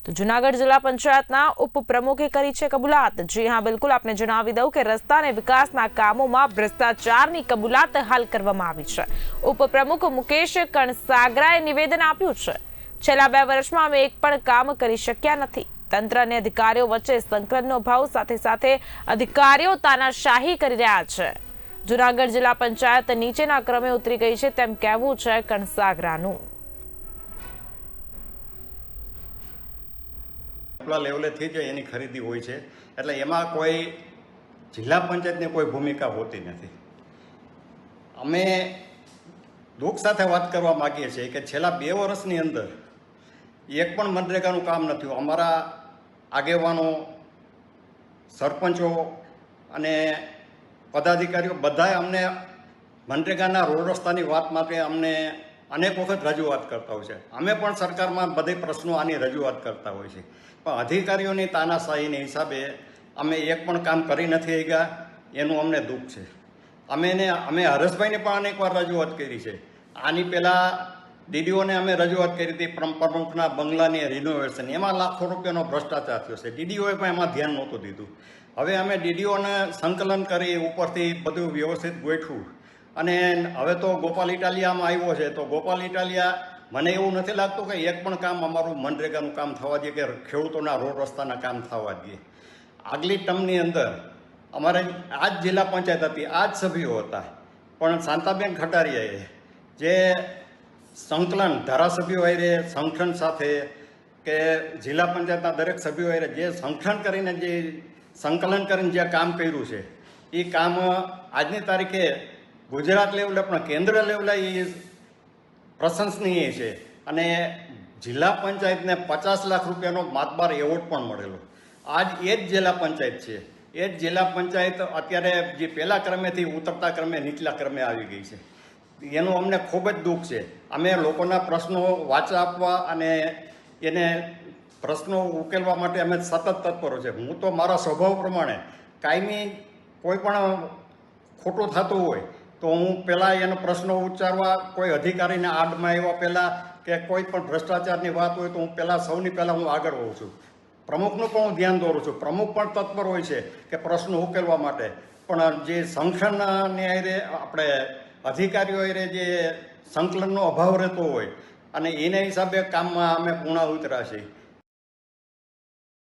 તો જૂનાગઢ જિલ્લા પંચાયતના ઉપપ્રમુખે કરી છે કબૂલાત। જી હા, બિલકુલ આપને જણાવી દઉં કે રસ્તા અને વિકાસના કામોમાં ભ્રષ્ટાચારની કબૂલાત હાલ કરવામાં આવી છે। ઉપપ્રમુખ મુકેશ કણસાગરાએ નિવેદન આપ્યું છે, છેલ્લા 2 વર્ષમાં અમે એક પણ કામ કરી શક્યા નથી। તંત્ર અને અધિકારીઓ વચ્ચે સંકલનનો અભાવ સાથે સાથે અધિકારીઓ તાનાશાહી કરી રહ્યા છે। જૂનાગઢ જિલ્લા પંચાયત નીચેના ક્રમે ઉતરી ગઈ છે તેમ કહેવું છે કણસાગરાનું। લેવલેથી જ એની ખરીદી હોય છે, એટલે એમાં કોઈ જિલ્લા પંચાયતની કોઈ ભૂમિકા હોતી નથી। અમે દુઃખ સાથે વાત કરવા માગીએ છીએ કે છેલ્લા 2 વર્ષની અંદર એક પણ મનરેગાનું કામ નથી। અમારા આગેવાનો, સરપંચો અને પદાધિકારીઓ બધાએ અમને મનરેગાના રોડ રસ્તાની વાત માટે અમને અનેક વખત રજૂઆત કરતા હોય છે। અમે પણ સરકારમાં બધે પ્રશ્નો આની રજૂઆત કરતા હોય છે, પણ અધિકારીઓની તાનાશાહીને હિસાબે અમે એક પણ કામ કરી નથી શક્યા, એનું અમને દુઃખ છે। અમે હરેશભાઈને પણ અનેકવાર રજૂઆત કરી છે। આની પહેલાં ડીડીઓને અમે રજૂઆત કરી હતી પ્રમુખના બંગલાની રિનોવેશન, એમાં લાખો રૂપિયાનો ભ્રષ્ટાચાર થયો છે। ડીડીઓએ પણ એમાં ધ્યાન નહોતું દીધું। હવે અમે ડીડીઓને સંકલન કરી ઉપરથી બધું વ્યવસ્થિત ગોઠવું, અને હવે તો ગોપાલ ઇટાલિયામાં આવ્યો છે, તો ગોપાલ ઇટાલિયા મને એવું નથી લાગતું કે એક પણ કામ અમારું મનરેગાનું કામ થવા દે કે ખેડૂતોના રોડ રસ્તાના કામ થવા દે। આગલી ટર્મની અંદર અમારે આ જ જિલ્લા પંચાયત હતી, આ જ સભ્યો હતા, પણ શાંતાબેન ખટારિયાએ જે સંકલન ધારાસભ્યો હારે સંગઠન સાથે કે જિલ્લા પંચાયતના દરેક સભ્યો હારે જે સંગઠન કરીને જે સંકલન કરીને જે કામ કર્યું છે, એ કામ આજની તારીખે ગુજરાત લેવલે પણ કેન્દ્ર લેવલે એ પ્રશંસનીય છે, અને જિલ્લા પંચાયતને 50 લાખ રૂપિયાનો માતબાર એવોર્ડ પણ મળેલો। આજ એ જ જિલ્લા પંચાયત છે, એ જ જિલ્લા પંચાયત અત્યારે જે પહેલા ક્રમેથી ઉતરતા ક્રમે નીચલા ક્રમે આવી ગઈ છે, એનું અમને ખૂબ જ દુઃખ છે। અમે લોકોના પ્રશ્નો વાચા આપવા અને એને પ્રશ્નો ઉકેલવા માટે અમે સતત તત્પરો છે। હું તો મારા સ્વભાવ પ્રમાણે કાયમી કોઈ પણ ખોટું થતું હોય તો હું પહેલાં એનો પ્રશ્નો ઉચ્ચારવા, કોઈ અધિકારીને આડમાં આવ્યા પહેલાં કે કોઈ પણ ભ્રષ્ટાચારની વાત હોય તો હું સૌની પહેલાં હું આગળ હોઉં છું। પ્રમુખનું પણ હું ધ્યાન દોરું છું, પ્રમુખ પણ તત્પર હોય છે કે પ્રશ્નો ઉકેલવા માટે, પણ જે સંગઠનની હારે આપણે અધિકારીઓ હારે જે સંકલનનો અભાવ રહેતો હોય અને એના હિસાબે કામમાં અમે પૂર્ણ ઉતર્યા છીએ।